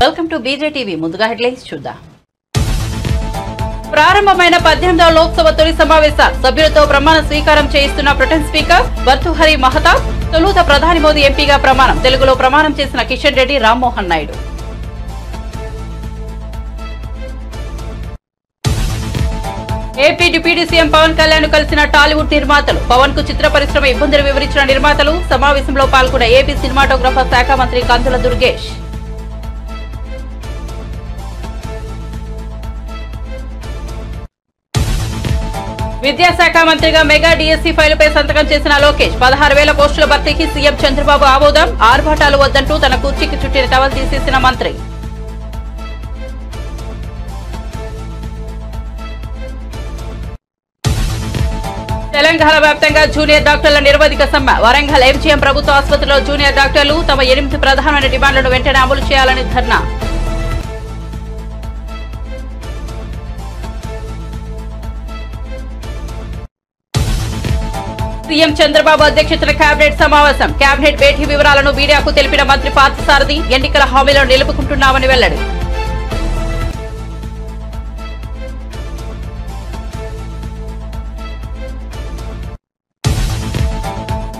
Welcome to బీజేటీవీ. ముందుగా headlines చూద్దాం. ప్రారంభమైన 18వ లోక్సభ తొలి సమావేశాలు సభ్యులతో ప్రమాణ స్వీకారం చేయిస్తున్న ప్రొటెం స్పీకర్ భర్తృహరి మహతాబ్. తొలుత ప్రధాని మోదీ ఎంపీగా ప్రమాణం. తెలుగులో ప్రమాణం చేసిన Kishan Reddy, Rammohan Naidu. AP deputy CM Pawan Kalyan కలిసిన టాలీవుడ్ నిర్మాతలు. పవన్ కు చిత్ర పరిశ్రమ ఇబ్బందులు వివరించిన నిర్మాతలు. సమావేశంలో పాల్గొన్న ఏపీ సినిమాటోగ్రఫర్ శాఖ మంత్రి కందుల దుర్గేష్. విద్యాశాఖ మంత్రిగా మెగా డిఎస్సీ ఫైలుపై సంతకం చేసిన లోకేష్. 16,000 పోస్టుల భర్తీకి సీఎం చంద్రబాబు ఆమోదం. ఆర్భాటాలు వద్దంటూ తన కుర్చీకి చుట్టిన టవల్ తీసేసిన మంత్రి. తెలంగాణ వ్యాప్తంగా జూనియర్ డాక్టర్ల నిరవధిక సమ్మె. వరంగల్ ఎంజీఎం ప్రభుత్వ ఆసుపత్రిలో జూనియర్ డాక్టర్లు తమ 8 ప్రధానమైన డిమాండ్లను వెంటనే అమలు చేయాలని ధర్నా. సీఎం చంద్రబాబు అధ్యక్షతన కేబినెట్ సమావేశం. కేబినెట్ భేటీ వివరాలను మీడియాకు తెలిపిన మంత్రి పార్థసారథి. ఎన్నికల హామీలను నిలుపుకుంటున్నామని వెల్లడి.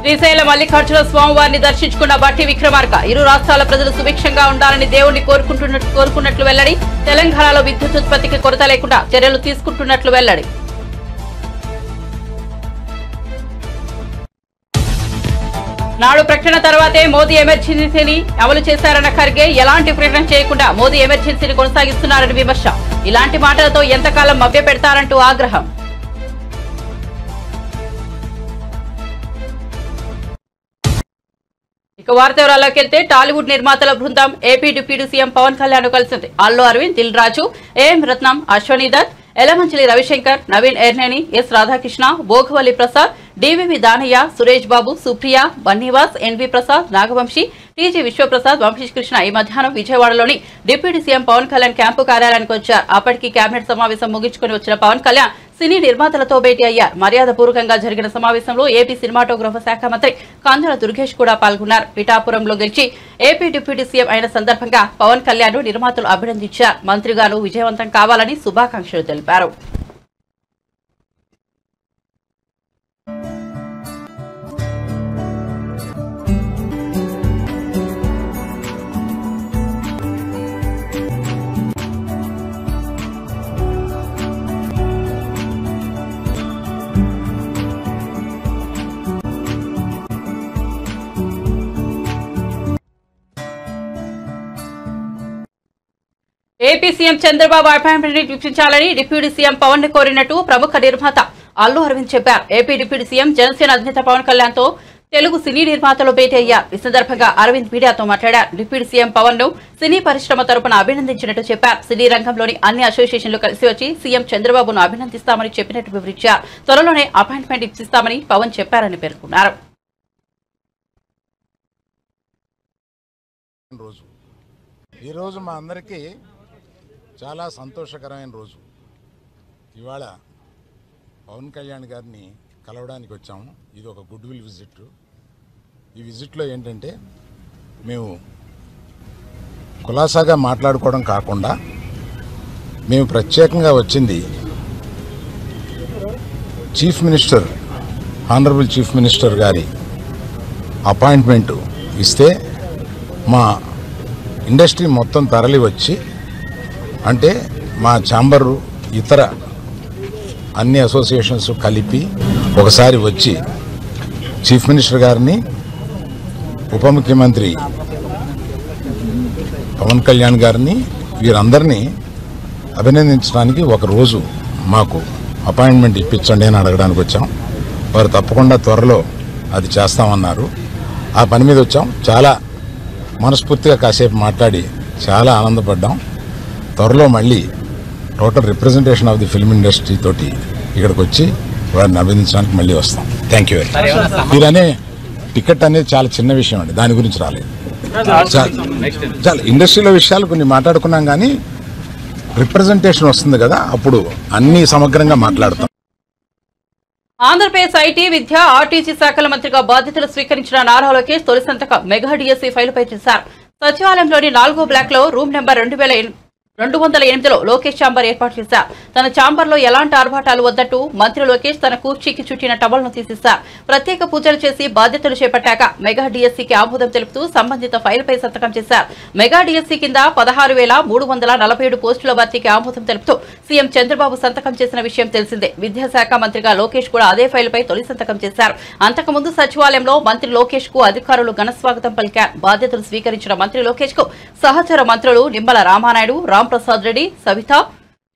శ్రీశైలం మల్లికార్జున స్వామివారిని దర్శించుకున్న బట్టి విక్రమార్క. ఇరు రాష్ట్రాల ప్రజలు సుభిక్షంగా ఉండాలని దేవుణ్ణి కోరుకున్నట్లు వెల్లడి. తెలంగాణలో విద్యుత్ ఉత్పత్తికి కొరత లేకుండా చర్యలు తీసుకుంటున్నట్లు వెల్లడి. నాడు ప్రకటన తర్వాతే మోదీ ఎమర్జెన్సీని అమలు చేశారన్న ఖర్గే. ఎలాంటి ప్రకటన చేయకుండా మోదీ ఎమర్జెన్సీని కొనసాగిస్తున్నారని విమర్శ. ఇలాంటి మాటలతో ఎంతకాలం మభ్యపెడతారంటూ ఆగ్రహం. ఇక వార్త వివరాల్లోకి వెళ్తే టాలీవుడ్ నిర్మాతల బృందం AP deputy CM Pawan Kalyan కలిసింది. Allu Aravind, Dil Raju, AM Ratnam, Ashwini Dutt, Yelamanchili Ravishankar, Naveen Yerneni, S Radhakrishna, Bhogavalli Prasad, DVV Danayya, Suresh Babu, Supriya, Bunny Vas, NV Prasad, Nagavamsi, TG Vishwaprasad, Vamsikrishna ఈ మధ్యాహ్నం విజయవాడలోని deputy CM Pawan Kalyan camp కార్యాలయానికి వచ్చారు. అప్పటికి కేబినెట్ సమావేశం ముగించుకుని వచ్చిన పవన్ కళ్యాణ్ సినీ నిర్మాతలతో భేటీ అయ్యారు. మర్యాదపూర్వకంగా జరిగిన సమావేశంలో ఏపీ సినిమాటోగ్రఫర్ శాఖ మంత్రి కందుల దుర్గేష్ కూడా పాల్గొన్నారు. పిఠాపురంలో గెలిచి ఏపీ డిప్యూటీ సీఎం అయిన సందర్భంగా పవన్ కళ్యాణ్ నిర్మాతలు అభినందించారు. మంత్రిగాను విజయవంతం కావాలని శుభాకాంక్షలు తెలిపారు. ఏపీ సీఎం చంద్రబాబు అపాయింట్మెంట్ ఇప్పించాలని డిప్యూటీ సీఎం పవన్ ని కోరినట్టు ప్రముఖ నిర్మాత అల్లు అరవింద్ చెప్పారు. ఏపీ డిప్యూటీ సీఎం జనసేన అధినేత పవన్ కళ్యాణ్ తో తెలుగు సినీ నిర్మాతలు భేటీ అయ్యారు. ఈ సందర్భంగా అరవింద్ మీడియాతో మాట్లాడారు. డిప్యూటీ సీఎం పవన్ ను సినీ పరిశ్రమ తరపున అభినందించినట్టు చెప్పారు. సినీ రంగంలోని అన్ని అసోసియేషన్లు కలిసి వచ్చి సీఎం చంద్రబాబును అభినందిస్తామని చెప్పినట్టు వివరించారు. త్వరలోనే అపాయింట్మెంట్ ఇప్పిస్తామని పవన్ చెప్పారని పేర్కొన్నారు. ఈరోజు మా అందరికీ చాలా సంతోషకరమైన రోజు. ఇవాళ పవన్ కళ్యాణ్ గారిని కలవడానికి వచ్చాము. ఇది ఒక గుడ్ విల్ విజిట్. ఈ విజిట్లో ఏంటంటే మేము కులాసాగా మాట్లాడుకోవడం కాకుండా మేము ప్రత్యేకంగా వచ్చింది chief minister, honourable chief minister గారి అపాయింట్మెంటు ఇస్తే మా ఇండస్ట్రీ మొత్తం తరలి వచ్చి, అంటే మా ఛాంబరు ఇతర అన్ని అసోసియేషన్స్ కలిపి ఒకసారి వచ్చి చీఫ్ మినిస్టర్ గారిని, ఉప ముఖ్యమంత్రి పవన్ కళ్యాణ్ గారిని, వీరందరినీ అభినందించడానికి ఒకరోజు మాకు అపాయింట్మెంట్ ఇప్పించండి అని అడగడానికి వచ్చాం. వారు తప్పకుండా త్వరలో అది చేస్తామన్నారు. ఆ పని మీద వచ్చాం. చాలా మనస్ఫూర్తిగా కాసేపు మాట్లాడి చాలా ఆనందపడ్డాం. త్వరలో మళ్ళీ total representation of the film industry తోటి ఇక్కడికి వచ్చి వారిని అభినందించడానికి మళ్ళీ వస్తాం. Thank you very much. మీరనే టికెట్ అనేది చాలా చిన్న విషయం అండి, దాని గురించి రాలేదు. చాలా ఇండస్ట్రీలో విషయాలు కొన్ని మాట్లాడుకున్నాం, కానీ రిప్రజెంటేషన్ వస్తుంది కదా, అప్పుడు అన్ని సమగ్రంగా మాట్లాడతాం. ఆంధ్రప్రదేశ్ ఐటీ, విద్య, ఆర్టీసీ శాఖల మంత్రిగా బాధ్యతలు స్వీకరించిన నారా లోకేష్ తొలి సంతకం మెగా డిఎస్సీ ఫైలుపై చేశారు. సచివాలయంలోని 4వ బ్లాక్ లో రూమ్ నెంబర్ 208లో లోకేష్ ఛాంబర్ ఏర్పాటు చేశారు. తన ఛాంబర్ లో ఎలాంటి ఆర్భాటాలు వద్దట్టు మంత్రి లోకేష్ తన కూర్చీకి చుట్టిన టవల్ను తీసేశారు. ప్రత్యేక పూజలు చేసి బాధ్యతలు చేపట్టాక మెగా డిఎస్సీకి ఆమోదం తెలుపుతూ సంబంధిత ఫైల్పై సంతకం చేశారు. మెగా డిఎస్సీ కింద 16,347 పోస్టుల భర్తీకి ఆమోదం తెలుపుతూ సీఎం చంద్రబాబు సంతకం చేసిన విషయం తెలిసిందే. విద్యాశాఖ మంత్రిగా లోకేష్ కూడా అదే ఫైల్పై తొలి సంతకం చేశారు. అంతకుముందు సచివాలయంలో మంత్రి లోకేష్ కు అధికారులు ఘనస్వాగతం పలికారు. బాధ్యతలు స్వీకరించిన మంత్రి లోకేష్ కు సహచర మంత్రులు నిమ్మల రామానాయుడు, రాంప్రసాద్ రెడ్డి, సవిత,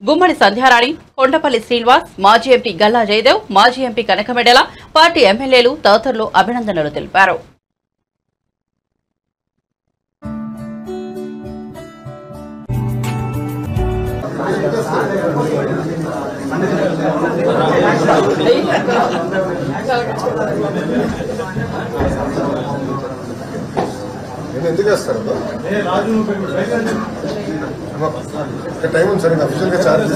గుమ్మడి సంధ్యారాణి, కొండపల్లి శ్రీనివాస్, మాజీ ఎంపీ గల్లా జయదేవ్, మాజీ ఎంపీ కనకమెడల, పార్టీ ఎమ్మెల్యేలు తదితరులు అభినందనలు తెలిపారు. ఎందుకు వేస్తారు టైం ఉంది సార్ అఫీషియల్ గా చార్జ్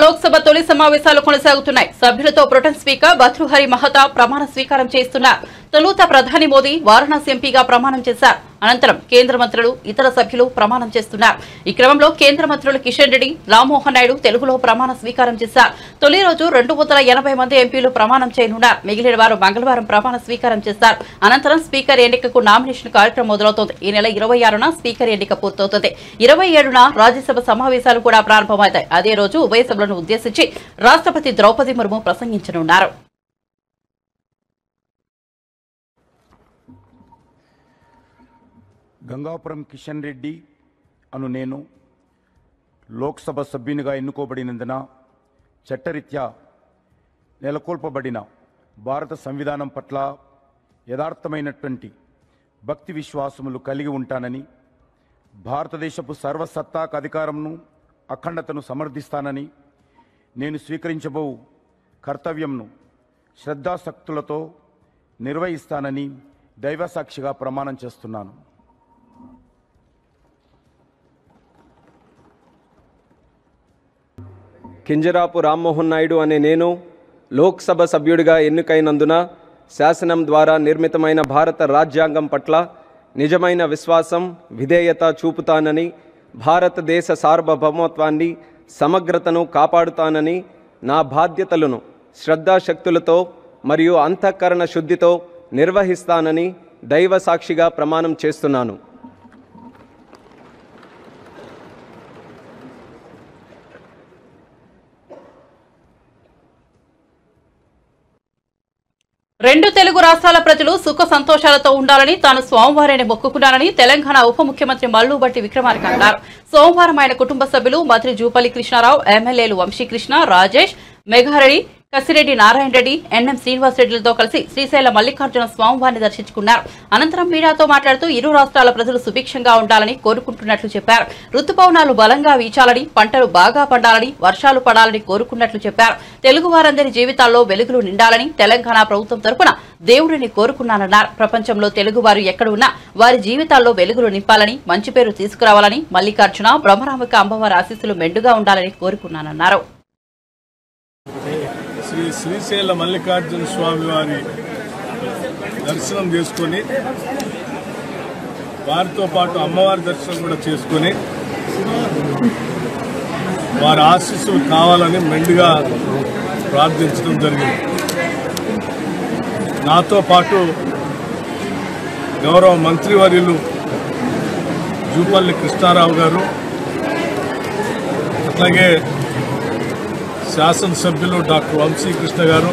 లోక్సభ తొలి సమావేశాలు కొనసాగుతున్నాయి. సభ్యులతో ప్రొటెం స్పీకర్ భర్తృహరి మహతా ప్రమాణ స్వీకారం చేస్తున్నారు. తొలుత ప్రధాని మోదీ వారణాసి ఎంపీగా ప్రమాణం చేశారు. అనంతరం కేంద్ర మంత్రులు, ఇతర సభ్యులు ప్రమాణం చేస్తున్నారు. ఈ క్రమంలో కేంద్ర మంత్రులు కిషన్ రెడ్డి, రామ్మోహన్ నాయుడు తెలుగులో ప్రమాణ స్వీకారం చేశారు. తొలి రోజు 280 మంది ఎంపీలు ప్రమాణం చేయనున్నారు. మిగిలిన వారు మంగళవారం ప్రమాణ స్వీకారం చేస్తారు. అనంతరం స్పీకర్ ఎన్నికకు నామినేషన్ కార్యక్రమం మొదలవుతోంది. ఈ నెల 26న స్పీకర్ ఎన్నిక పూర్తవుతుంది. 27న రాజ్యసభ సమావేశాలు కూడా ప్రారంభమవుతాయి. అదే రోజు ఉభయ సభలను ఉద్దేశించి రాష్ట్రపతి ద్రౌపది ముర్ము ప్రసంగించనున్నారు. గంగాపురం కిషన్ రెడ్డి అను నేను లోక్సభ సభ్యునిగా ఎన్నుకోబడినందున చట్టరీత్యా నెలకొల్పబడిన భారత సంవిధానం పట్ల యథార్థమైనటువంటి భక్తి విశ్వాసములు కలిగి ఉంటానని, భారతదేశపు సర్వసత్తాక అధికారంను, అఖండతను సమర్థిస్తానని, నేను స్వీకరించబో కర్తవ్యంను శ్రద్ధాశక్తులతో నిర్వహిస్తానని దైవసాక్షిగా ప్రమాణం చేస్తున్నాను. కింజరాపు రామ్మోహన్ నాయుడు అనే నేను లోక్సభ సభ్యుడిగా ఎన్నికైనందున శాసనం ద్వారా నిర్మితమైన భారత రాజ్యాంగం పట్ల నిజమైన విశ్వాసం, విధేయత చూపుతానని, భారతదేశ సార్వభౌమత్వాన్ని, సమగ్రతను కాపాడుతానని, నా బాధ్యతలను శ్రద్ధాశక్తులతో మరియు అంతఃకరణ శుద్ధితో నిర్వహిస్తానని దైవ సాక్షిగా ప్రమాణం చేస్తున్నాను. రెండు తెలుగు రాష్ట్రాల ప్రజలు సుఖ సంతోషాలతో ఉండాలని తాను స్వామివారిని మొక్కుకున్నానని తెలంగాణ ఉప ముఖ్యమంత్రి మల్లుబట్టి విక్రమార్క అన్నారు. సోమవారం ఆయన కుటుంబ సభ్యులు మంత్రి జూపల్లి కృష్ణారావు, ఎమ్మెల్యేలు వంశీకృష్ణ, రాజేష్, మెఘారెడ్డి, కసిరెడ్డి నారాయణ రెడ్డి, ఎన్ఎం శ్రీనివాసరెడ్డిలతో కలిసి శ్రీశైల మల్లికార్జున స్వామివారిని దర్శించుకున్నారు. అనంతరం మీడియాతో మాట్లాడుతూ ఇరు రాష్ట్రాల ప్రజలు సుభిక్షంగా ఉండాలని కోరుకుంటున్నట్లు చెప్పారు. రుతుపవనాలు బలంగా వీచాలని, పంటలు బాగా పండాలని, వర్షాలు పడాలని కోరుకున్నట్లు చెప్పారు. తెలుగు వారందరి జీవితాల్లో వెలుగులు నిండాలని తెలంగాణ ప్రభుత్వం తరపున దేవుడిని కోరుకున్నానన్నారు. ప్రపంచంలో తెలుగు వారు ఎక్కడ ఉన్నా వారి జీవితాల్లో వెలుగులు నింపాలని, మంచి పేరు తీసుకురావాలని, మల్లికార్జున బ్రహ్మరామిక అమ్మవారి ఆశీస్సులు మెండుగా ఉండాలని కోరుకున్నానన్నారు. శ్రీశైల మల్లికార్జున స్వామి వారి దర్శనం చేసుకొని వారితో పాటు అమ్మవారి దర్శనం కూడా చేసుకొని వారి ఆశీస్సులు కావాలని మెండుగా ప్రార్థించడం జరిగింది. నాతో పాటు గౌరవ మంత్రివర్యులు జూపల్లి కృష్ణారావు గారు, అట్లాగే శాసనసభ్యులు డాక్టర్ వంశీకృష్ణ గారు,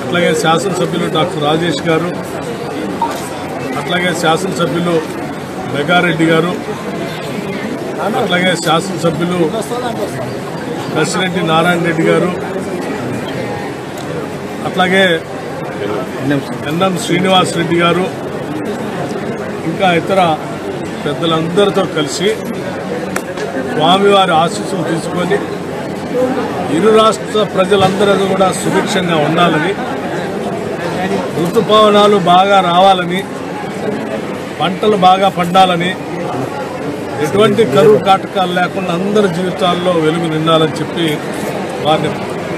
అట్లాగే శాసనసభ్యులు డాక్టర్ రాజేష్ గారు, అట్లాగే శాసనసభ్యులు మెగారెడ్డి గారు, అట్లాగే శాసనసభ్యులు కసిరెడ్డి నారాయణ రెడ్డి గారు, అట్లాగే ఎన్ఎం శ్రీనివాసరెడ్డి గారు, ఇంకా ఇతర పెద్దలందరితో కలిసి స్వామివారి ఆశీస్సులు తీసుకొని ఇరు రాష్ట్ర ప్రజలందరూ కూడా సుభిక్షంగా ఉండాలని, ఋతుపవనాలు బాగా రావాలని, పంటలు బాగా పండాలని, ఎటువంటి కరువు కాటకాలు లేకుండా అందరి జీవితాల్లో వెలుగు నిండాలని చెప్పి వారిని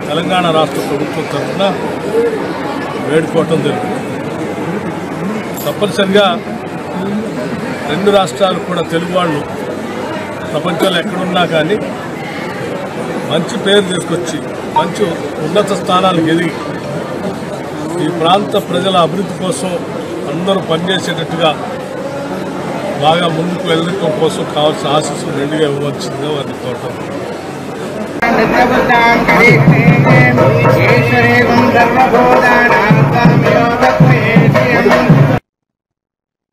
తెలంగాణ రాష్ట్ర ప్రభుత్వం తరఫున వేడుకోవటం జరిగింది. తప్పనిసరిగా రెండు రాష్ట్రాలు కూడా తెలుగు వాళ్ళు ప్రపంచంలో ఎక్కడున్నా కానీ మంచి పేరు తీసుకొచ్చి మంచి ఉన్నత స్థానాలకు ఎదిగి ఈ ప్రాంత ప్రజల అభివృద్ధి కోసం అందరూ పనిచేసేటట్టుగా బాగా ముందుకు వెళ్ళడం కోసం కావాల్సిన ఆశీస్సులు రెండుగా ఇవ్వవలసిందిగా వారిని కోరటం.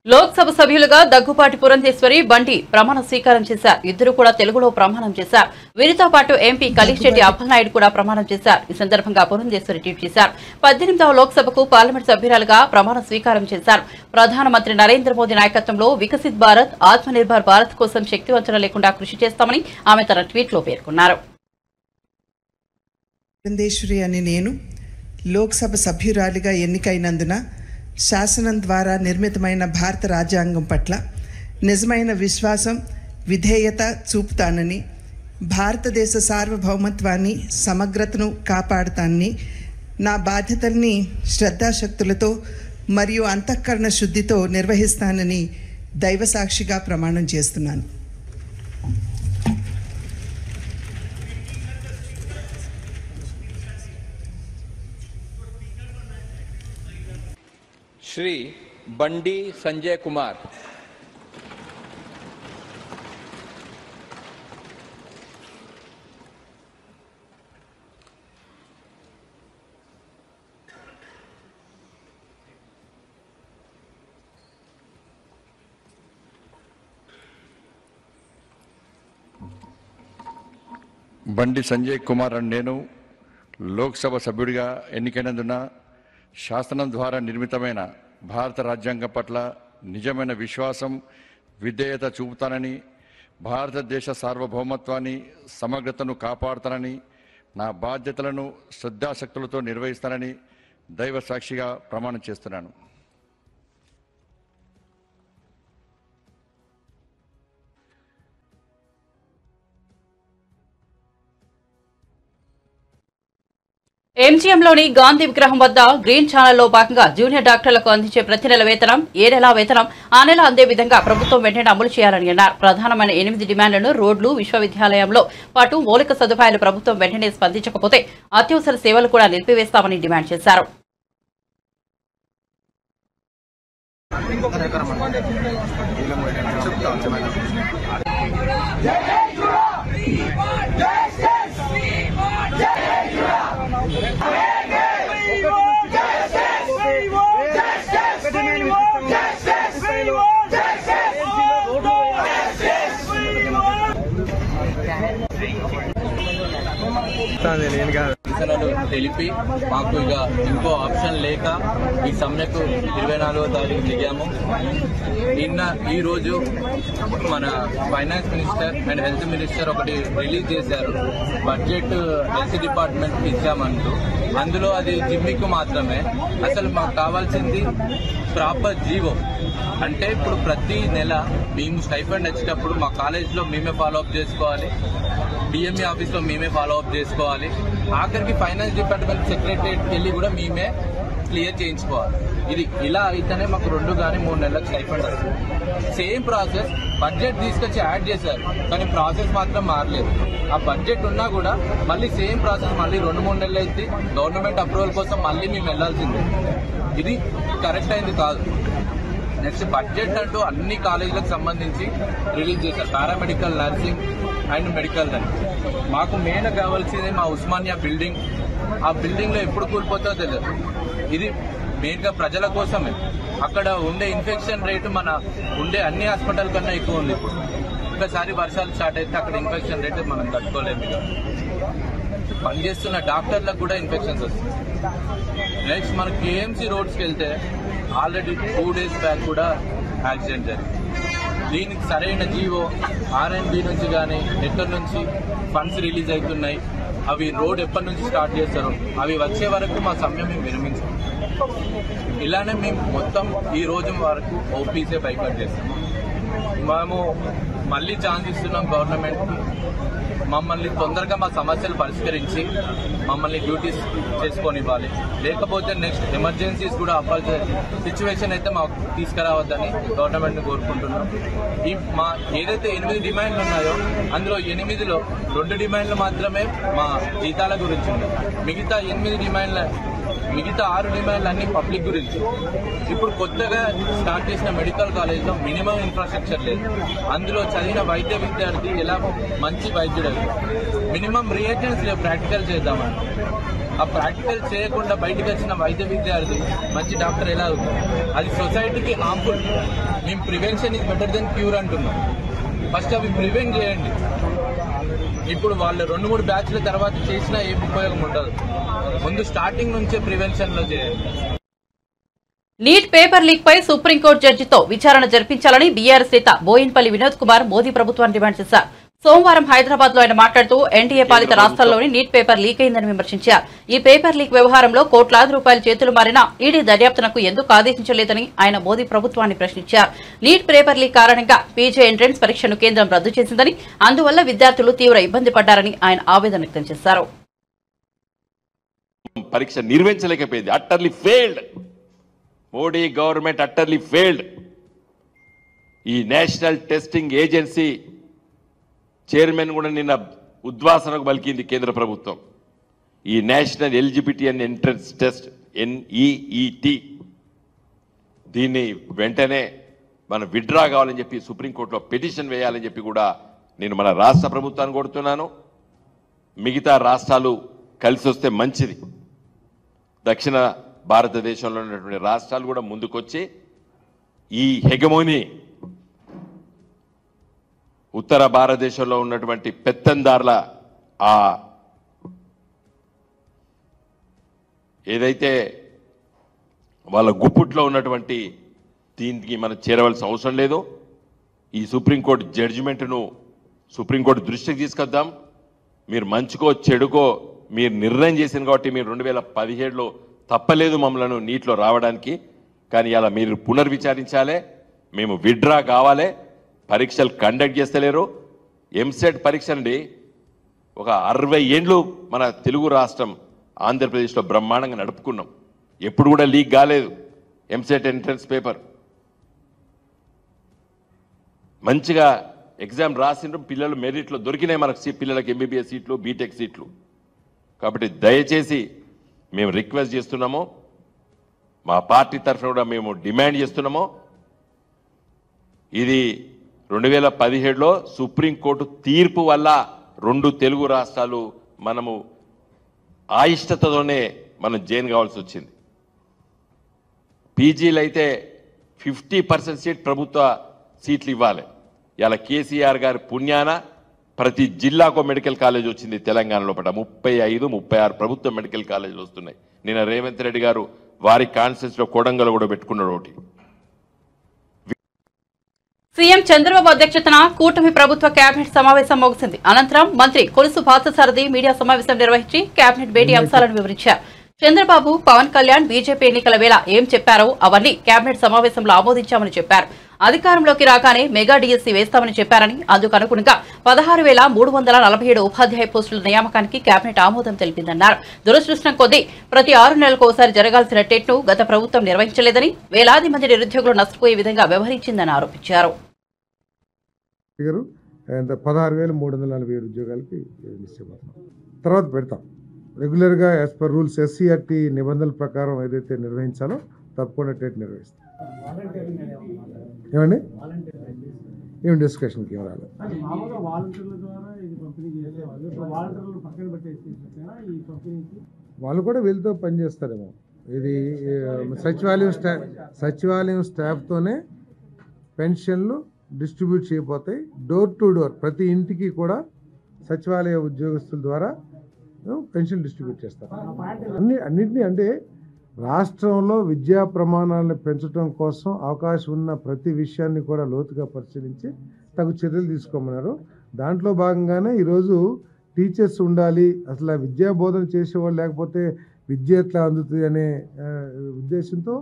లోక్సభ సభ్యులుగా దగ్గుపాటి పురంధేశ్వరి, బండి ప్రమాణ స్వీకారం చేశారు. ఇద్దరు కూడా తెలుగులో ప్రమాణం చేశారు. వీరితో పాటు ఎంపీ కలిశెట్టి అప్పలనాయుడు కూడా ప్రమాణం చేశారు. ఈ సందర్భంగా పురంధేశ్వరి ట్వీట్ చేశారు. 18వ లోక్సభకు పార్లమెంట్ సభ్యురాలుగా ప్రమాణ స్వీకారం చేశారు. ప్రధానమంత్రి నరేంద్ర మోదీ నాయకత్వంలో వికసిత్ భారత్, ఆత్మనిర్భర్ భారత్ కోసం శక్తివంచన లేకుండా కృషి చేస్తామని ఆమె తన ట్వీట్లో పేర్కొన్నారు. పురంధేశ్వరి అని నేను లోక్సభ సభ్యురాలిగా ఎన్నికైనందున శాసనం ద్వారా నిర్మితమైన భారత రాజ్యాంగం పట్ల నిజమైన విశ్వాసం, విధేయత చూపుతానని, భారతదేశ సార్వభౌమత్వాన్ని, సమగ్రతను కాపాడుతానని, నా బాధ్యతల్ని శ్రద్ధాశక్తులతో మరియు అంతఃకరణ శుద్ధితో నిర్వహిస్తానని దైవసాక్షిగా ప్రమాణం చేస్తున్నాను. श्री बंडी संजय कुमार, బండి సంజయ్ కుమార్ అని నేను లోక్సభ సభ్యుడిగా ఎన్నికైనందున శాసనం ద్వారా నిర్మితమైన భారత రాజ్యాంగం పట్ల నిజమైన విశ్వాసం, విధేయత చూపుతానని, భారతదేశ సార్వభౌమత్వాన్ని, సమగ్రతను కాపాడుతానని, నా బాధ్యతలను శ్రద్ధాశక్తులతో నిర్వహిస్తానని దైవ సాక్షిగా ప్రమాణం చేస్తున్నాను. ఎంజీఎంలోని గాంధీ విగ్రహం వద్ద గ్రీన్ ఛానల్లో భాగంగా జూనియర్ డాక్టర్లకు అందించే ప్రతి నెల వేతనం, ఏ నెలా వేతనం ఆ నెల అందే విధంగా ప్రభుత్వం వెంటనే అమలు చేయాలని అన్నారు. ప్రధానమైన 8 డిమాండ్లను రోడ్లు, విశ్వవిద్యాలయంలో పాటు మౌలిక సదుపాయాలు ప్రభుత్వం వెంటనే స్పందించకపోతే అత్యవసర సేవలు కూడా నిలిపివేస్తామని డిమాండ్ చేశారు. నిరసనలు తెలిపి మాకు ఇక ఇంకో ఆప్షన్ లేక ఈ సమ్మెకు 24వ తారీఖు దిగాము. ఈ రోజు మన finance minister and health minister ఒకటి రిలీజ్ చేశారు, బడ్జెట్ హెల్త్ డిపార్ట్మెంట్ కి ఇచ్చామంటూ. అందులో అది జిమ్మికు మాత్రమే. అసలు మాకు కావాల్సింది ప్రాపర్ జీవో. అంటే ఇప్పుడు ప్రతి నెల మేము స్టైఫండ్ వచ్చేటప్పుడు మా కాలేజ్లో మేమే ఫాలో అప్ చేసుకోవాలి, డిఎంఈ ఆఫీస్లో మేమే ఫాలో అప్ చేసుకోవాలి, ఆఖరికి ఫైనాన్స్ డిపార్ట్మెంట్ సెక్రటరియట్కి వెళ్ళి కూడా మేమే క్లియర్ చేయించుకోవాలి. ఇది ఇలా అయితేనే మాకు 2 కానీ 3 నెలలకు స్టైఫండ్ వస్తుంది. సేమ్ ప్రాసెస్ బడ్జెట్ తీసుకొచ్చి యాడ్ చేశారు, కానీ ప్రాసెస్ మాత్రం మారలేదు. ఆ బడ్జెట్ ఉన్నా కూడా మళ్ళీ సేమ్ ప్రాసెస్ మళ్ళీ 2-3 నెలలు అయితే గవర్నమెంట్ అప్రూవల్ కోసం మళ్ళీ మేము వెళ్లాల్సిందే. ఇది కరెక్ట్ అయింది కాదు. నెక్స్ట్ బడ్జెట్ అంటూ అన్ని కాలేజీలకు సంబంధించి రిలీజ్ చేశారు, పారామెడికల్, నర్సింగ్ అండ్ మెడికల్ అని. మాకు మెయిన్ కావాల్సింది మా ఉస్మానియా బిల్డింగ్. ఆ బిల్డింగ్ లో ఎప్పుడు కూలిపోతుందో తెలియదు. ఇది మెయిన్ గా ప్రజల కోసమే. అక్కడ ఉండే ఇన్ఫెక్షన్ రేటు మన ఉండే అన్ని హాస్పిటల్ కన్నా ఎక్కువ ఉంది. ఇప్పుడు ఒకసారి వర్షాలు స్టార్ట్ అయితే అక్కడ ఇన్ఫెక్షన్ రేటు మనం తట్టుకోలేము. ఇక పనిచేస్తున్న డాక్టర్లకు కూడా ఇన్ఫెక్షన్స్ వస్తాయి. నెక్స్ట్ మన కేఎంసీ రోడ్స్కి వెళ్తే ఆల్రెడీ 2 days బ్యాక్ కూడా యాక్సిడెంట్ జరిగింది. దీనికి సరైన జీవో ఆర్ఎండ్బి నుంచి కానీ ఎక్కడి నుంచి ఫండ్స్ రిలీజ్ అవుతున్నాయి, అవి రోడ్ ఎప్పటి నుంచి స్టార్ట్ చేస్తారో అవి వచ్చే వరకు మా సమ్మె మేము విరమించాం. ఇలానే మేము మొత్తం ఈ రోజు వరకు ఓపీసీ బైకౌట్ చేస్తాం. మేము మళ్ళీ ఛాన్స్ ఇస్తున్నాం గవర్నమెంట్కి. మమ్మల్ని తొందరగా మా సమస్యలు పరిష్కరించి మమ్మల్ని డ్యూటీస్ చేసుకొని ఇవ్వాలి. లేకపోతే నెక్స్ట్ ఎమర్జెన్సీస్ కూడా అవ్వాల్సిన సిచ్యువేషన్ అయితే మాకు తీసుకురావద్దని గవర్నమెంట్ని కోరుకుంటున్నాం. ఈ మా ఏదైతే 8 డిమాండ్లు ఉన్నాయో అందులో 8లో 2 డిమాండ్లు మాత్రమే మా జీతాల గురించి ఉన్నాయి. మిగతా 6 డిమాండ్లు అన్ని పబ్లిక్ గురించి. ఇప్పుడు కొత్తగా స్టార్ట్ చేసిన మెడికల్ కాలేజ్లో మినిమం ఇన్ఫ్రాస్ట్రక్చర్ లేదు. అందులో చదివిన వైద్య విద్యార్థి ఎలా మంచి వైద్యుడు, మినిమం రియేజెంట్స్ లేవు ప్రాక్టికల్ చేద్దామని. ఆ ప్రాక్టికల్ చేయకుండా బయటకు వచ్చిన వైద్య విద్యార్థి మంచి డాక్టర్ ఎలా అవుతుంది? అది సొసైటీకి హార్మ్ఫుల్. మేము prevention is better than cure అంటున్నాం. ఫస్ట్ అవి ప్రివెంట్ చేయండి. ఇప్పుడు వాళ్ళు 2-3 బ్యాచ్ల తర్వాత చేసినా ఏం ఉపయోగం ఉండదు. ముందు స్టార్టింగ్ నుంచే ప్రివెన్షన్ లో చేయండి. నీట్ పేపర్ లీక్ పై సుప్రీంకోర్టు జడ్జితో విచారణ జరిపించాలని బీఆర్ఎస్ నేత బోయిన్పల్లి వినోద్ కుమార్ మోదీ ప్రభుత్వాన్ని డిమాండ్ చేశారు. సోమవారం హైదరాబాద్ లో ఆయన మాట్లాడుతూ ఎన్డీఏ పాలిత రాష్ట్రాల్లోని నీట్ పేపర్ లీక్ అయిందని విమర్శించారు. ఈ పేపర్ లీక్ వ్యవహారంలో కోట్లాది రూపాయల చేతులు మారినా ఈడీ దర్యాప్తునకు ఎందుకు ఆదేశించలేదని ఆయన మోదీ ప్రభుత్వాన్ని ప్రశ్నించారు. నీట్ పేపర్ లీక్ కారణంగా పీజీ ఎంట్రన్స్ పరీక్షను కేంద్రం రద్దు చేసిందని, అందువల్ల విద్యార్థులు తీవ్ర ఇబ్బంది పడ్డారని ఆయన ఆవేదన వ్యక్తం చేశారు. పరీక్ష నిర్వహించలేకపోయింది. Utterly failed. Modi government utterly failed. ఈ నేషనల్ టెస్టింగ్ ఏజెన్సీ చైర్మన్ కూడా నిన్న ఉద్వాసనకు పలికింది కేంద్ర ప్రభుత్వం. ఈ national eligibility and entrance test NEET దీన్ని వెంటనే మనం విత్డ్రా కావాలని చెప్పి సుప్రీంకోర్టులో పిటిషన్ వేయాలని చెప్పి కూడా నేను మన రాష్ట్ర ప్రభుత్వాన్ని కోరుతున్నాను. మిగతా రాష్ట్రాలు కలిసి వస్తే మంచిది. దక్షిణ భారతదేశంలో ఉన్నటువంటి రాష్ట్రాలు కూడా ముందుకొచ్చి ఈ హెగమోని ఉత్తర భారతదేశంలో ఉన్నటువంటి పెత్తందారుల ఆ ఏదైతే వాళ్ళ గుప్పుట్లో ఉన్నటువంటి దీనికి మనం చేరవలసిన అవసరం లేదు. ఈ సుప్రీంకోర్టు జడ్జిమెంట్ను సుప్రీంకోర్టు దృష్టికి తీసుకొద్దాం. మీరు మంచుకో చెడుకో మీరు నిర్ణయం చేసింది కాబట్టి మీరు 2017లో తప్పలేదు మమ్మల్ని నీటిలో రావడానికి. కానీ అలా మీరు పునర్విచారించాలి. మేము విత్డ్రా కావాలి. పరీక్షలు కండక్ట్ చేస్తలేరు. ఎంసెట్ పరీక్ష అండి ఒక 60 ఏండ్లు మన తెలుగు రాష్ట్రం ఆంధ్రప్రదేశ్లో బ్రహ్మాండంగా నడుపుకున్నాం. ఎప్పుడు కూడా లీక్ కాలేదు ఎంసెట్ ఎంట్రన్స్ పేపర్. మంచిగా ఎగ్జామ్ రాసిండ్రు. పిల్లలు మెరిట్లో దొరికినాయి మనకు పిల్లలకి MBBS సీట్లు, బీటెక్ సీట్లు. కాబట్టి దయచేసి మేము రిక్వెస్ట్ చేస్తున్నాము, మా పార్టీ తరఫున కూడా మేము డిమాండ్ చేస్తున్నాము. ఇది 2017లో సుప్రీంకోర్టు తీర్పు వల్ల 2 తెలుగు రాష్ట్రాలు మనము అయిష్టతతోనే మనం జైన్ కావాల్సి వచ్చింది. పీజీలు అయితే 50% సీట్ ప్రభుత్వ సీట్లు ఇవ్వాలి. ఇలా కేసీఆర్ గారి పుణ్యాన ప్రతి జిల్లాకు మెడికల్ కాలేజ్ వచ్చింది తెలంగాణలో. 35, 36 ప్రభుత్వ మెడికల్ కాలేజీలు వస్తున్నాయి. నిన్న రేవంత్ రెడ్డి గారు వారి కాన్స్టిట్యూన్సీలో కొడంగల్ కూడా పెట్టుకున్నారు ఒకటి. సీఎం చంద్రబాబు అధ్యక్షతన కూటమి ప్రభుత్వ కేబినెట్ సమావేశం ముగిసింది. అనంతరం మంత్రి కొలుసు పార్థసారథి మీడియా సమావేశం నిర్వహించి కేబినెట్ భేటీ అంశాలను వివరించారు. చంద్రబాబు, పవన్ కళ్యాణ్ బీజేపీ ఎన్నికల వేళ ఏం చెప్పారో అవన్నీ కేబినెట్ సమావేశంలో ఆమోదించామని చెప్పారు. అధికారంలోకి రాగానే మెగా డిఎస్సీ వేస్తామని చెప్పారని, అందుకు అనుగుణంగా 16,347 ఉపాధ్యాయ పోస్టుల నియామకానికి కేబినెట్ ఆమోదం తెలిపిందన్నారు. దురదృష్టం కొద్దీ ప్రతి 6 నెలలకు ఒకసారి జరగాల్సిన టెట్ను గత ప్రభుత్వం నిర్వహించలేదని, వేలాది మంది నిరుద్యోగులు నష్టపోయే విధంగా వ్యవహరించిందని ఆరోపించారు. 16,347 ఉద్యోగాలకి తర్వాత పెడతాం. రెగ్యులర్గా యాజ్ పర్ రూల్స్ SCRT నిబంధనల ప్రకారం ఏదైతే నిర్వహించాలో తప్పకుండా టెట్ నిర్వహిస్తాం. ఏమండి ఏం డిస్కషన్కి ఏం రాలేదు. వాళ్ళు కూడా వీళ్ళతో పనిచేస్తారేమో. ఇది సచివాలయం స్టాఫ్తోనే పెన్షన్లు డిస్ట్రిబ్యూట్ చేయబోతాయి. డోర్ టు డోర్ ప్రతి ఇంటికి కూడా సచివాలయ ఉద్యోగస్తుల ద్వారా పెన్షన్ డిస్ట్రిబ్యూట్ చేస్తారు. అన్నింటినీ అంటే రాష్ట్రంలో విద్యా ప్రమాణాలను పెంచడం కోసం అవకాశం ఉన్న ప్రతి విషయాన్ని కూడా లోతుగా పరిశీలించి తగు చర్యలు తీసుకోమన్నారు. దాంట్లో భాగంగానే ఈరోజు టీచర్స్ ఉండాలి, అసలు విద్యా బోధన చేసేవాళ్ళు లేకపోతే విద్య ఎట్లా అందుతుంది అనే ఉద్దేశంతో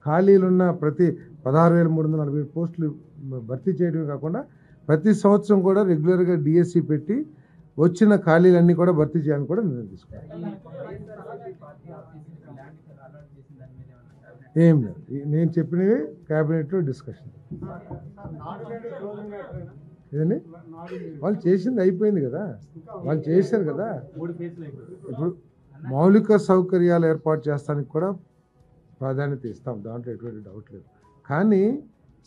ఖాళీలున్న ప్రతి 16,347 పోస్టులు భర్తీ చేయడమే కాకుండా ప్రతి సంవత్సరం కూడా రెగ్యులర్గా డిఎస్సి పెట్టి వచ్చిన ఖాళీలన్నీ కూడా భర్తీ చేయాలని కూడా నిర్ణయం తీసుకున్నాం. ఏం లేదు, నేను చెప్పినవి క్యాబినెట్లో డిస్కషన్. ఏదండి వాళ్ళు చేసింది అయిపోయింది కదా, వాళ్ళు చేశారు కదా. ఇప్పుడు మౌలిక సౌకర్యాలు ఏర్పాటు చేస్తానికి కూడా ప్రాధాన్యత ఇస్తాం, దాంట్లో ఎటువంటి డౌట్ లేదు. కానీ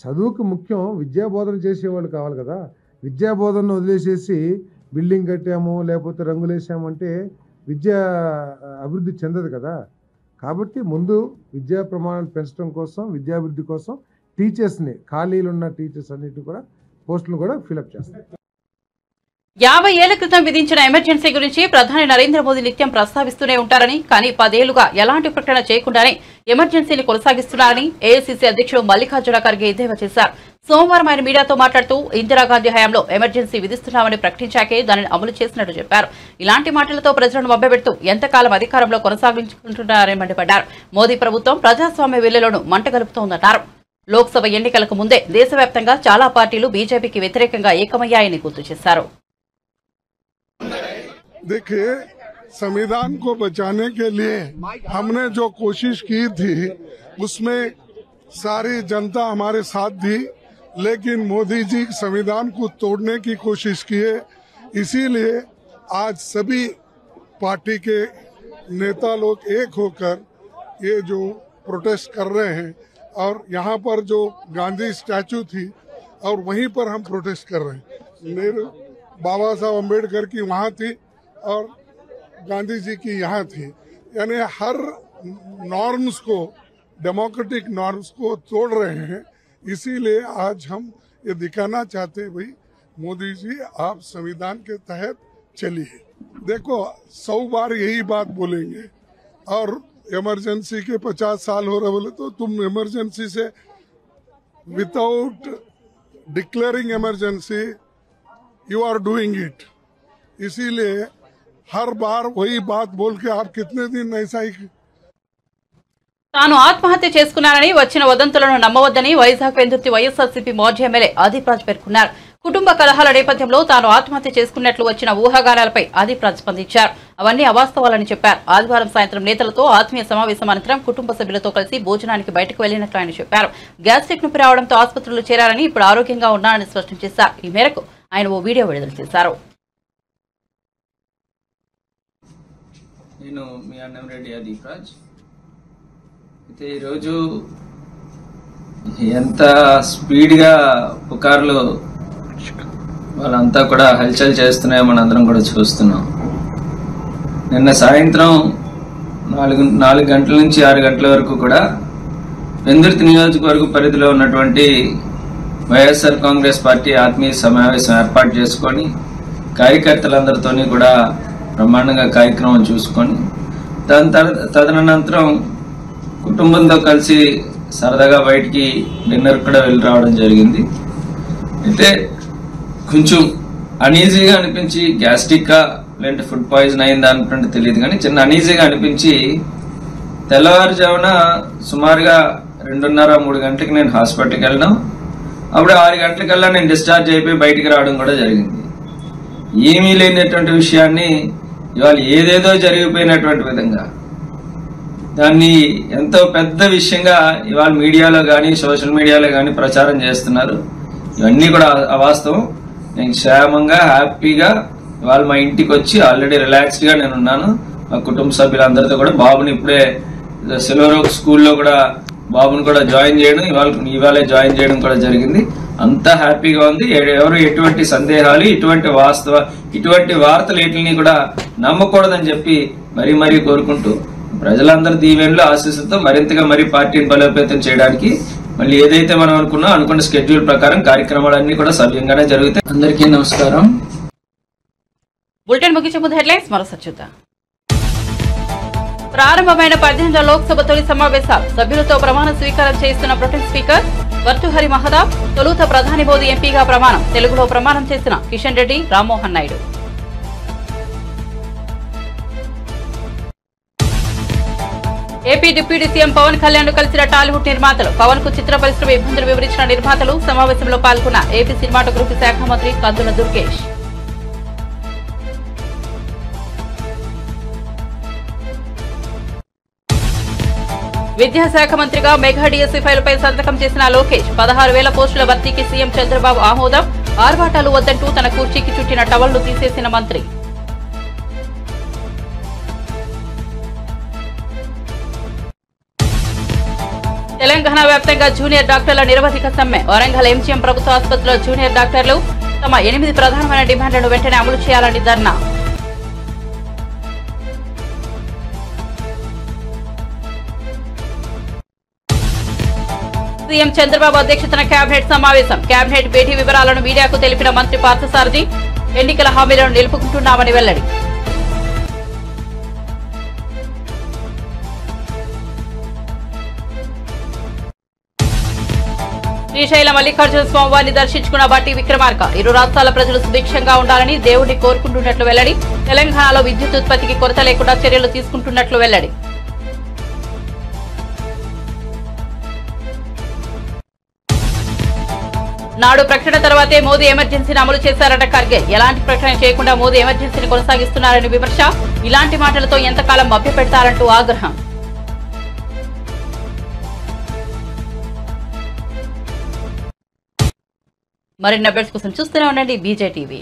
చదువుకు ముఖ్యం, విద్యాబోధన చేసేవాళ్ళు కావాలి కదా. విద్యాబోధనను వదిలేసేసి బిల్డింగ్ కట్టాము లేకపోతే రంగులేసాము అంటే విద్య అభివృద్ధి చెందదు కదా. కాబట్టి ముందు విద్యా ప్రమాణాలు పెంచడం కోసం, విద్యాభివృద్ధి కోసం టీచర్స్ని, ఖాళీలు ఉన్న టీచర్స్ అన్నిటిని కూడా పోస్టులు కూడా ఫిలప్ చేస్తారు. 50 ఏళ్ల క్రితం విధించిన ఎమర్జెన్సీ గురించి ప్రధాని నరేంద్ర మోదీ నిత్యం ప్రస్తావిస్తూనే ఉంటారని, కానీ 10 ఏళ్లుగా ఎలాంటి ప్రకటన చేయకుండానే ఎమర్జెన్సీని కొనసాగిస్తున్నారని ఏఐసీసీ అధ్యక్షుడు మల్లికార్జున ఖర్గే ఎద్దేవా చేశారు. సోమవారం ఆయన మీడియాతో మాట్లాడుతూ ఇందిరాగాంధీ హయాంలో ఎమర్జెన్సీ విధిస్తున్నామని ప్రకటించాకే దానిని అమలు చేసినట్టు చెప్పారు. ఇలాంటి మాటలతో ప్రజలను మభ్యపెడుతూ ఎంతకాలం అధికారంలో కొనసాగించుకుంటున్నారని మండిపడ్డారు. మోదీ ప్రభుత్వం ప్రజాస్వామ్య విలువలను మంటగలుపుతోందన్నారు. లోక్సభ ఎన్నికలకు ముందే దేశవ్యాప్తంగా చాలా పార్టీలు బీజేపీకి వ్యతిరేకంగా ఏకమయ్యాయని గుర్తు చేశారు. देखिए, संविधान को बचाने के लिए हमने जो कोशिश की थी उसमें सारी जनता हमारे साथ थी, लेकिन मोदी जी संविधान को तोड़ने की कोशिश किए. इसीलिए आज सभी पार्टी के नेता लोग एक होकर ये जो प्रोटेस्ट कर रहे हैं, और यहाँ पर जो गांधी स्टैचू थी और वहीं पर हम प्रोटेस्ट कर रहे हैं. मेरे बाबा साहब अम्बेडकर की वहाँ थी और गांधी जी की यहाँ थी. यानी हर नॉर्म्स को, डेमोक्रेटिक नॉर्म्स को तोड़ रहे हैं. इसीलिए आज हम ये दिखाना चाहते हैं, भाई मोदी जी आप संविधान के तहत चलिए. देखो 100 बार यही बात बोलेंगे और इमरजेंसी के 50 साल हो रहे बोले तो तुम इमरजेंसी से without declaring emergency you are doing it. इसीलिए हर बार वही बात बोल के आप कितने दिन ऐसा ही. తాను ఆత్మహత్య చేసుకున్నానని వచ్చిన వదంతులను నమ్మవద్దని వైజాగ్ పెందుర్తి వైఎస్ఆర్సీపీ మాజీ ఎమ్మెల్యే ఆదిప్ రాజ్ పేర్కొన్నారు. కుటుంబ కలహాల నేపథ్యంలో తాను ఆత్మహత్య చేసుకున్నట్లు వచ్చిన ఊహాగానాలపై ఆదిప్ రాజ్ స్పందించారు. అవన్నీ అవాస్తవాలని చెప్పారు. ఆదివారం సాయంత్రం నేతలతో ఆత్మీయ సమావేశం అనంతరం కుటుంబ సభ్యులతో కలిసి భోజనానికి బయటకు వెళ్లినట్లు ఆయన చెప్పారు. గ్యాస్ట్రిక్ నొప్పి రావడంతో ఆసుపత్రిలో చేరారని, ఇప్పుడు ఆరోగ్యంగా ఉన్నారని స్పష్టం చేశారు. ఈ మేరకు ఆయన ఓ వీడియో విడుదల చేశారు. నేను మీ అన్నంరెడ్డి ఆదిప్ రాజ్. అయితే ఈరోజు ఎంత స్పీడ్గా పుకార్లు వాళ్ళంతా కూడా హల్చల్ చేస్తున్నాయో మనందరం కూడా చూస్తున్నాం. నిన్న సాయంత్రం 4 గంటల నుంచి 6 గంటల వరకు కూడా పెందుర్తి నియోజకవర్గ పరిధిలో ఉన్నటువంటి వైఎస్ఆర్ కాంగ్రెస్ పార్టీ ఆత్మీయ సమావేశం ఏర్పాటు చేసుకొని కార్యకర్తలందరితోని కూడా బ్రహ్మాండంగా కార్యక్రమం చూసుకొని తదనంతరం కుటుంబంతో కలిసి సరదాగా బయటికి డిన్నర్ కూడా వెళ్ళి రావడం జరిగింది. అయితే కొంచెం అనీజీగా అనిపించి, గ్యాస్ట్రిక్గా లేదంటే ఫుడ్ పాయిజన్ అయిందా అనుకుంటే తెలియదు కానీ చిన్న అనీజీగా అనిపించి తెల్లవారుజామున సుమారుగా 2:30-3 గంటలకి నేను హాస్పిటల్కి వెళ్ళడం, అప్పుడు 6 గంటలకల్లా నేను డిశ్చార్జ్ అయిపోయి బయటికి రావడం కూడా జరిగింది. ఏమీ లేనటువంటి విషయాన్ని ఇవాళ ఏదేదో జరిగిపోయినటువంటి విధంగా దాన్ని ఎంతో పెద్ద విషయంగా ఇవాళ మీడియాలో కానీ సోషల్ మీడియాలో కానీ ప్రచారం చేస్తున్నారు. ఇవన్నీ కూడా అవాస్తవం. నేను క్షేమంగా హ్యాపీగా ఇవాళ మా ఇంటికి వచ్చి ఆల్రెడీ రిలాక్స్డ్గా నేను ఉన్నాను. మా కుటుంబ సభ్యులందరితో కూడా బాబుని ఇప్పుడే సిల్వర్ స్కూల్లో కూడా బాబుని కూడా జాయిన్ చేయడం, ఇవాళే జాయిన్ చేయడం కూడా జరిగింది. అంతా హ్యాపీగా ఉంది. ఎవరు ఎటువంటి సందేహాలు, ఇటువంటి వార్తలు వీటిని కూడా నమ్మకూడదని చెప్పి మరీ కోరుకుంటూ ప్రజలందరి దీవెనలు ఆశీస్సులతో మరింతగా పార్టీని బలోపేతం చేయడానికి మళ్ళీ ఏదైతే మనం అనుకున్న షెడ్యూల్ ప్రకారం కార్యక్రమాలన్నీ కూడా సవ్యంగానే జరుగుతాయి. అందరికీ నమస్కారం. బులెటిన్ ముగించే ముందు హెడ్లైన్స్ మరోసారి చూద్దాం. ప్రారంభమైన 18వ లోక్సభ తొలి సమావేశాలు, సభ్యులతో ప్రమాణ స్వీకారం చేస్తున్న ప్రొటెం స్పీకర్ వర్తుహరి మహతాబ్. తొలుత ప్రధాని మోదీ ఎంపీగా ప్రమాణం, తెలుగులో ప్రమాణం చేసిన Kishan Reddy, Rammohan Naidu. AP deputy CM Pawan Kalyan ను కలిసిన టాలీవుడ్ నిర్మాతలు. పవన్ కు చిత్ర పరిశ్రమ ఇబ్బందులు వివరించిన నిర్మాతలు. సమావేశంలో పాల్గొన్న ఏపీ సినిమాటోగ్రఫీ శాఖ మంత్రి కందుల దుర్గేష్. విద్యాశాఖ మంత్రిగా మెగా డిఎస్సీ ఫైలుపై సంతకం చేసిన లోకేష్. 16,000 పోస్టుల భర్తీకి సీఎం చంద్రబాబు ఆమోదం. ఆర్భాటాలు వద్దంటూ తన కుర్చీకి చుట్టిన టవల్ను తీసేసిన మంత్రి. తెలంగాణ వ్యాప్తంగా జూనియర్ డాక్టర్ల నిరవధిక సమ్మె. వరంగల్ ఎంజీఎం ప్రభుత్వ ఆసుపత్రిలో జూనియర్ డాక్టర్లు తమ 8 ప్రధానమైన డిమాండ్లను వెంటనే అమలు చేయాలని ధర్నా. సీఎం చంద్రబాబు అధ్యక్షతన కేబినెట్ సమావేశం. కేబినెట్ భేటీ వివరాలను మీడియాకు తెలిపిన మంత్రి పార్థసారథి. ఎన్నికల హామీలను నిలుపుకుంటున్నామని వెల్లడి. శ్రీశైలం మల్లికార్జున స్వామివారిని దర్శించుకున్న బట్టి విక్రమార్క. ఇరు రాష్ట్రాల ప్రజలు సుభిక్షంగా ఉండాలని దేవుడిని కోరుకుంటున్నట్లు వెల్లడి. తెలంగాణలో విద్యుత్ ఉత్పత్తికి కొరత లేకుండా చర్యలు తీసుకుంటున్నట్లు వెల్లడి. నాడు ప్రకటన తర్వాతే మోదీ ఎమర్జెన్సీని అమలు చేశారట ఖర్గే. ఎలాంటి ప్రకటన చేయకుండా మోదీ ఎమర్జెన్సీని కొనసాగిస్తున్నారని విమర్శ. ఇలాంటి మాటలతో ఎంతకాలం మభ్యపెడతారంటూ ఆగ్రహం. మరిన్ని అప్డేట్స్ కోసం చూస్తూనే ఉండండి బీజేటీవీ.